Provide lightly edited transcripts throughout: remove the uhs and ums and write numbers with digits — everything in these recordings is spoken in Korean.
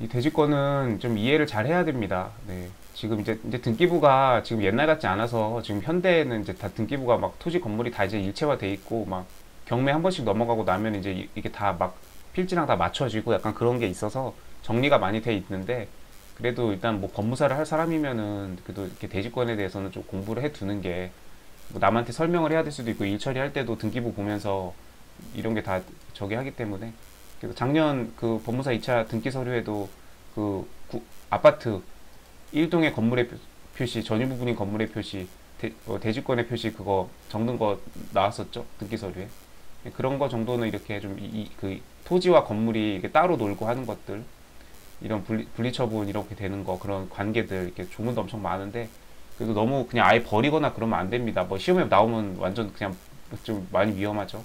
이 대지권은 좀 이해를 잘 해야 됩니다. 네. 지금 이제 등기부가 지금 옛날 같지 않아서 지금 현대에는 이제 다 등기부가 막 토지 건물이 다 이제 일체화돼 있고 막 경매 한 번씩 넘어가고 나면 이제 이게 다 막 필지랑 다 맞춰지고 약간 그런 게 있어서 정리가 많이 돼 있는데 그래도 일단 뭐 법무사를 할 사람이면은 그래도 이렇게 대지권에 대해서는 좀 공부를 해 두는 게 뭐 남한테 설명을 해야 될 수도 있고 일 처리할 때도 등기부 보면서 이런 게 다 저기 하기 때문에 그래서 작년 그 법무사 2차 등기 서류에도 그 아파트 1동의 건물의 표시, 전유 부분인 건물의 표시, 대지권의 표시 그거 적는 거 나왔었죠 등기 서류에. 그런 거 정도는 이렇게 좀 그 토지와 건물이 이렇게 따로 놀고 하는 것들, 이런 분리처분 이렇게 되는 거 그런 관계들 이렇게 조문도 엄청 많은데 그래도 너무 그냥 아예 버리거나 그러면 안 됩니다. 뭐 시험에 나오면 완전 그냥 좀 많이 위험하죠.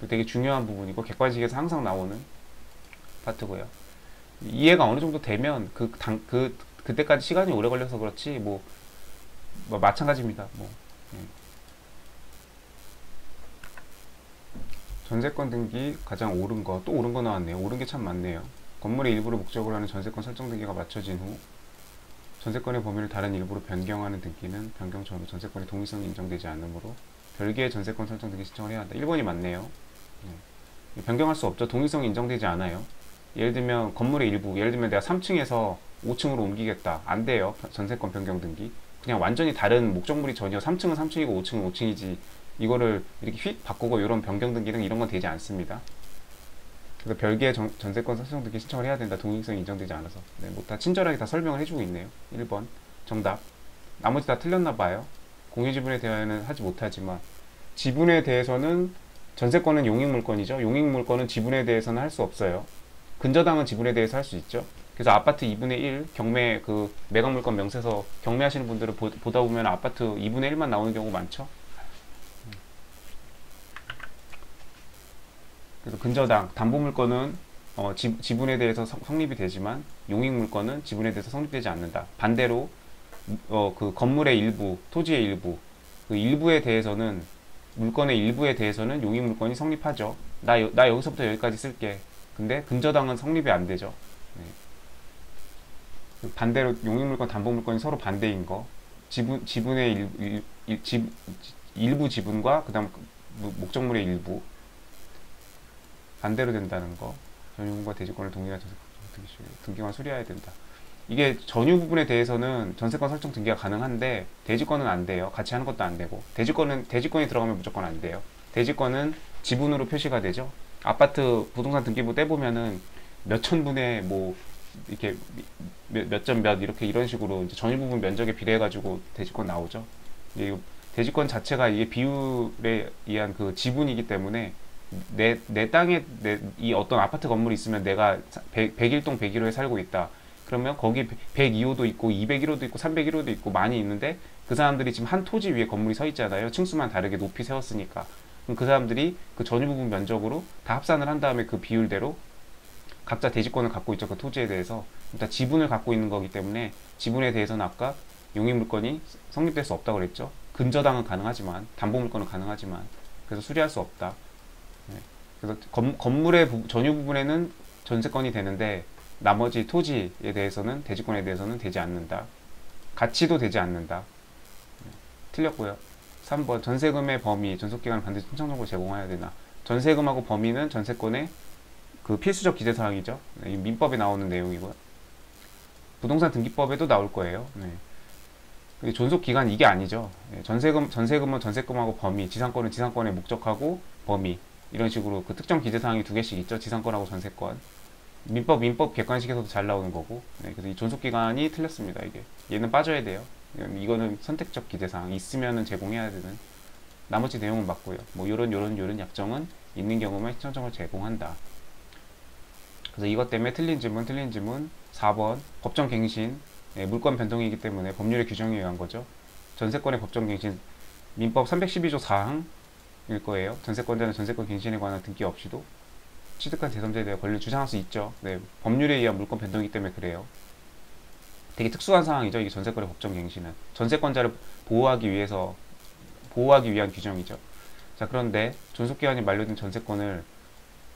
되게 중요한 부분이고 객관식에서 항상 나오는 파트고요. 이해가 어느 정도 되면 그때까지 시간이 오래 걸려서 그렇지 뭐 마찬가지입니다. 뭐 예. 전세권 등기 가장 옳은 거 또 옳은 거 나왔네요. 옳은 게 참 많네요. 건물의 일부를 목적으로 하는 전세권 설정 등기가 맞춰진 후 전세권의 범위를 다른 일부로 변경하는 등기는 변경 전후 전세권의 동의성이 인정되지 않으므로 별개의 전세권 설정 등기 신청을 해야 한다. 1번이 맞네요. 네. 변경할 수 없죠. 동의성이 인정되지 않아요. 예를 들면 건물의 일부, 예를 들면 내가 3층에서 5층으로 옮기겠다. 안 돼요. 전세권 변경 등기. 그냥 완전히 다른 목적물이 전혀 3층은 3층이고 5층은 5층이지 이거를 이렇게 휙 바꾸고 이런 변경 등기는 이런 건 되지 않습니다. 그래서 별개의 전세권 설정 등기 신청을 해야 된다. 동의성이 인정되지 않아서. 네, 뭐 다 친절하게 다 설명을 해주고 있네요. 1번 정답. 나머지 다 틀렸나 봐요. 공유지분에 대해서는 하지 못하지만 지분에 대해서는 전세권은 용익물권이죠. 용익물권은 지분에 대해서는 할 수 없어요. 근저당은 지분에 대해서 할 수 있죠. 그래서 아파트 2분의 1 경매 그 매각물권 명세서 경매하시는 분들은 보다 보면 아파트 2분의 1만 나오는 경우 많죠. 그래서 근저당 담보물권은 지분에 대해서 성립이 되지만 용익물권은 지분에 대해서 성립되지 않는다. 반대로 그 건물의 일부, 토지의 일부, 그 일부에 대해서는 물건의 일부에 대해서는 용익물권이 성립하죠. 나 여기서부터 여기까지 쓸게. 근데 근저당은 성립이 안 되죠. 네. 반대로 용익물권, 담보물권이 서로 반대인 거. 지분의 일부 지분과 그다음 목적물의 일부 반대로 된다는 거. 전유부분과 대지권을 동일한 등기관 수리해야 된다. 이게 전유 부분에 대해서는 전세권 설정 등기가 가능한데 대지권은 안 돼요. 같이 하는 것도 안 되고 대지권이 들어가면 무조건 안 돼요. 대지권은 지분으로 표시가 되죠. 아파트 부동산 등기부 떼보면은 몇천 분의 뭐 이렇게 몇 점 몇 이렇게 이런 식으로 이제 전유 부분 면적에 비례해 가지고 대지권 나오죠. 대지권 자체가 이게 비율에 의한 그 지분이기 때문에 내 땅에 이 어떤 아파트 건물이 있으면 내가 101동 101호에 살고 있다. 그러면 거기 102호도 있고 201호도 있고 301호도 있고 많이 있는데 그 사람들이 지금 한 토지 위에 건물이 서 있잖아요. 층수만 다르게 높이 세웠으니까. 그럼 그 사람들이 그 전유 부분 면적으로 다 합산을 한 다음에 그 비율대로 각자 대지권을 갖고 있죠. 그 토지에 대해서. 일단 지분을 갖고 있는 거기 때문에 지분에 대해서는 아까 용익물권이 성립될 수 없다고 그랬죠. 근저당은 가능하지만 담보물권은 가능하지만 그래서 수리할 수 없다. 네. 그래서 건물의 전유 부분에는 전세권이 되는데 나머지 토지에 대해서는 대지권에 대해서는 되지 않는다. 가치도 되지 않는다. 네. 틀렸고요. 3번 전세금의 범위, 전속기간을 반드시 신청정보를 제공해야 되나. 전세금하고 범위는 전세권의 그 필수적 기재사항이죠. 네. 민법에 나오는 내용이고요. 부동산 등기법에도 나올 거예요. 네. 존속기간 이게 아니죠. 네. 전세금은 전세금하고 범위, 지상권은 지상권의 목적하고 범위 이런 식으로 그 특정 기재사항이 두 개씩 있죠. 지상권하고 전세권. 민법 객관식에서도 잘 나오는 거고. 네, 그래서 이 존속기간이 틀렸습니다. 이게 얘는 빠져야 돼요. 이거는 선택적 기재사항 있으면은 제공해야 되는. 나머지 내용은 맞고요. 뭐 요런 약정은 있는 경우만 신청정을 제공한다. 그래서 이것 때문에 틀린 질문 4번 법정갱신. 네, 물권 변동이기 때문에 법률의 규정에 의한 거죠. 전세권의 법정갱신 민법 312조 4항일 거예요. 전세권자는 전세권 갱신에 관한 등기 없이도 취득한 제3자에 대해 권리를 주장할 수 있죠. 네, 법률에 의한 물권 변동이기 때문에 그래요. 되게 특수한 상황이죠. 이게 전세권의 법정갱신은 전세권자를 보호하기 위한 규정이죠. 자, 그런데 존속기간이 만료된 전세권을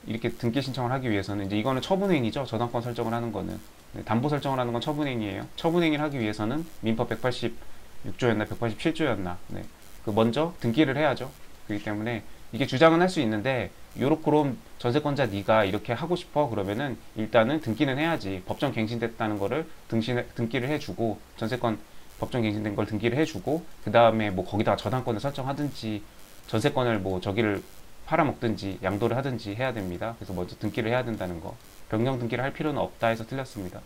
이렇게 등기 신청을 하기 위해서는 이제 이거는 처분행위죠. 저당권 설정을 하는 거는. 네, 담보 설정을 하는 건 처분행위예요. 처분행위를 하기 위해서는 민법 186조였나 187조였나 네. 그 먼저 등기를 해야죠. 그렇기 때문에 이게 주장은 할 수 있는데 요렇게 그럼 전세권자 네가 이렇게 하고 싶어 그러면은 일단은 등기는 해야지. 법정 갱신됐다는 거를 등기를 해주고 전세권 법정 갱신된 걸 등기를 해주고 그 다음에 뭐 거기다가 저당권을 설정하든지 전세권을 뭐 저기를 팔아먹든지 양도를 하든지 해야 됩니다. 그래서 먼저 등기를 해야 된다는 거. 변경 등기를 할 필요는 없다 해서 틀렸습니다.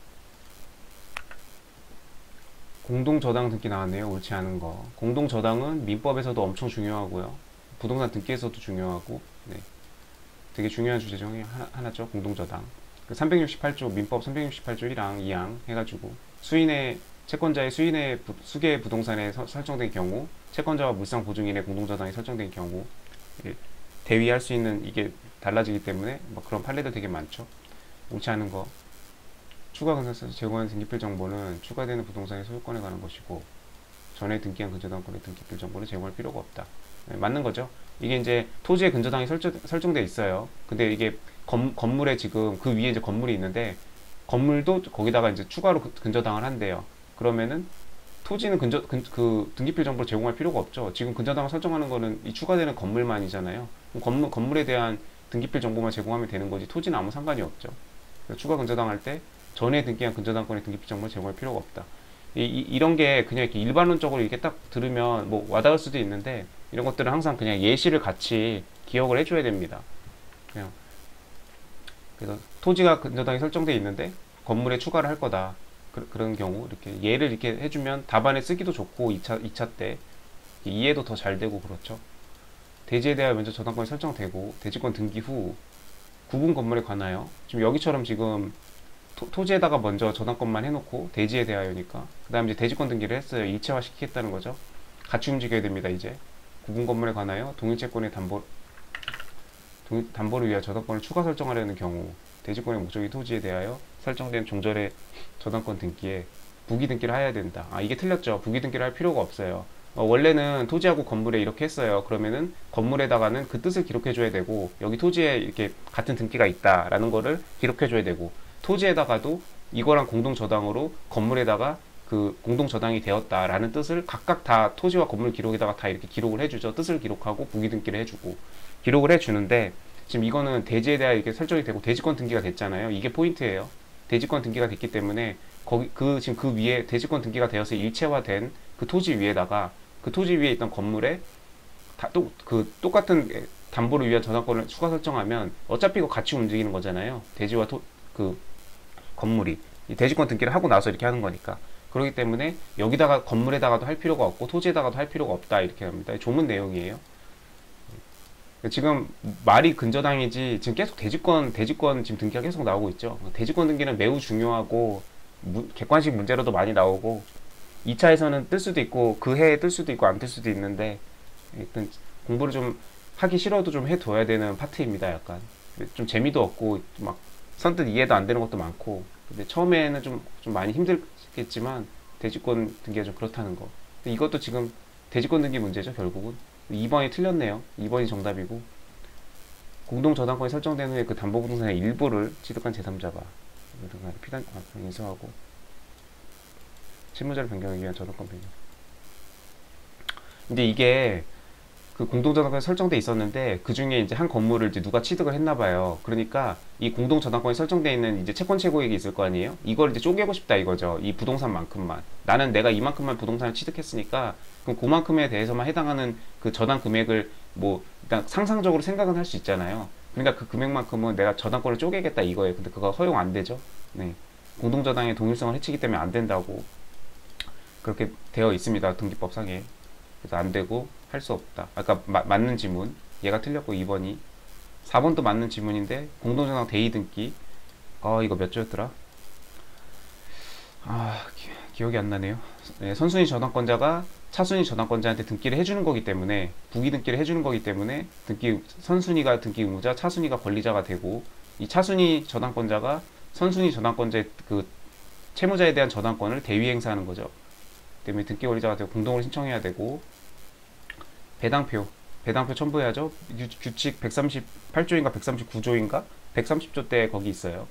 공동저당 등기 나왔네요. 옳지 않은 거. 공동저당은 민법에서도 엄청 중요하고요. 부동산 등기에서도 중요하고 네. 되게 중요한 주제 중에 하나죠. 공동저당. 그 368조 민법 368조 1항 2항 해가지고 수인의 채권자의 수인의 수개 부동산에 설정된 경우 채권자와 물상 보증인의 공동저당이 설정된 경우 대위할 수 있는 이게 달라지기 때문에 뭐 그런 판례들 되게 많죠. 옳지 않은 거. 추가 근저당에서 제공한 등기필 정보는 추가되는 부동산의 소유권에 관한 것이고 전에 등기한 근저당권의 등기필 정보를 제공할 필요가 없다. 네, 맞는 거죠. 이게 이제 토지의 근저당이 설정돼 있어요. 근데 이게 건물에 지금 그 위에 이제 건물이 있는데 건물도 거기다가 이제 추가로 근저당을 한대요. 그러면은 토지는 그 등기필 정보를 제공할 필요가 없죠. 지금 근저당을 설정하는 거는 이 추가되는 건물만이잖아요. 건물에 대한 등기필 정보만 제공하면 되는 거지 토지는 아무 상관이 없죠. 추가 근저당 할 때 전에 등기한 근저당권의 등기필 정보를 제공할 필요가 없다. 이런 게 그냥 이렇게 일반론적으로 이렇게 딱 들으면 뭐 와닿을 수도 있는데 이런 것들은 항상 그냥 예시를 같이 기억을 해줘야 됩니다. 그냥 그래서 토지가 근저당이 설정돼 있는데 건물에 추가를 할 거다. 그런 경우 이렇게 예를 이렇게 해주면 답안에 쓰기도 좋고 2차 때 이해도 더 잘 되고 그렇죠. 대지에 대하여 먼저 저당권이 설정되고 대지권 등기 후 구분 건물에 관하여 지금 여기처럼 지금 토지에다가 먼저 저당권만 해놓고 대지에 대하여니까 그 다음 이제 대지권 등기를 했어요. 일체화 시키겠다는 거죠. 같이 움직여야 됩니다. 이제 구분 건물에 관하여 동일채권의 담보를 위하여 저당권을 추가 설정하려는 경우 대지권의 목적이 토지에 대하여 설정된 종전의 저당권 등기에 부기 등기를 해야 된다. 아 이게 틀렸죠. 부기 등기를 할 필요가 없어요. 원래는 토지하고 건물에 이렇게 했어요. 그러면은 건물에다가는 그 뜻을 기록해 줘야 되고 여기 토지에 이렇게 같은 등기가 있다라는 거를 기록해 줘야 되고 토지에다가도 이거랑 공동저당으로 건물에다가 그 공동저당이 되었다라는 뜻을 각각 다 토지와 건물 기록에다가 다 이렇게 기록을 해주죠. 뜻을 기록하고 부기 등기를 해주고 기록을 해주는데 지금 이거는 대지에 대해 이렇게 설정이 되고 대지권 등기가 됐잖아요. 이게 포인트예요. 대지권 등기가 됐기 때문에 지금 그 위에 대지권 등기가 되어서 일체화된 그 토지 위에다가 그 토지 위에 있던 건물에 똑같은 담보를 위한 저당권을 추가 설정하면 어차피 이거 같이 움직이는 거잖아요. 대지와 그 건물이 이 대지권 등기를 하고 나서 이렇게 하는 거니까 그렇기 때문에 여기다가 건물에다가도 할 필요가 없고 토지에다가도 할 필요가 없다 이렇게 합니다. 조문 내용이에요. 지금 말이 근저당이지 지금 계속 대지권 지금 등기가 계속 나오고 있죠. 대지권 등기는 매우 중요하고 객관식 문제로도 많이 나오고 2차에서는 뜰 수도 있고 그 해에 뜰 수도 있고 안 뜰 수도 있는데 일단 공부를 좀 하기 싫어도 좀 해둬야 되는 파트입니다. 약간 좀 재미도 없고 막 선뜻 이해도 안 되는 것도 많고 근데 처음에는 좀 많이 힘들겠지만 대지권 등기가 좀 그렇다는 거. 근데 이것도 지금 대지권 등기 문제죠. 결국은 2번이 틀렸네요. 2번이 정답이고 공동저당권이 설정된 후에 그 담보부동산의 일부를 취득한 제3자가 피단 인수하고 실무자를 변경하기 위한 저당권 변경. 근데 이게 그 공동저당권이 설정돼 있었는데 그 중에 이제 한 건물을 이제 누가 취득을 했나봐요. 그러니까 이 공동저당권이 설정돼 있는 이제 채권 최고액이 있을 거 아니에요. 이걸 이제 쪼개고 싶다 이거죠. 이 부동산만큼만. 나는 내가 이만큼만 부동산을 취득했으니까 그럼 그만큼에 대해서만 해당하는 그 저당 금액을 뭐 일단 상상적으로 생각은 할 수 있잖아요. 그러니까 그 금액만큼은 내가 저당권을 쪼개겠다 이거예요. 근데 그거 허용 안 되죠. 네. 공동저당의 동일성을 해치기 때문에 안 된다고 그렇게 되어 있습니다. 등기법상에. 그래서 안 되고 할 수 없다. 아까 맞는 지문. 얘가 틀렸고 2번이. 4번도 맞는 지문인데 공동저당 대의 등기. 이거 몇 조였더라? 기억이 안 나네요. 네, 선순위 저당권자가 차순위 저당권자한테 등기를 해주는 거기 때문에 부기 등기를 해주는 거기 때문에 선순위가 등기 의무자, 차순위가 권리자가 되고 이 차순위 저당권자가 선순위 저당권자의 그 채무자에 대한 저당권을 대위 행사하는 거죠. 때문에 등기 권리자가 되고 공동으로 신청해야 되고 배당표 배당표 첨부해야죠. 규칙 138조인가 139조인가 130조 때 거기 있어요.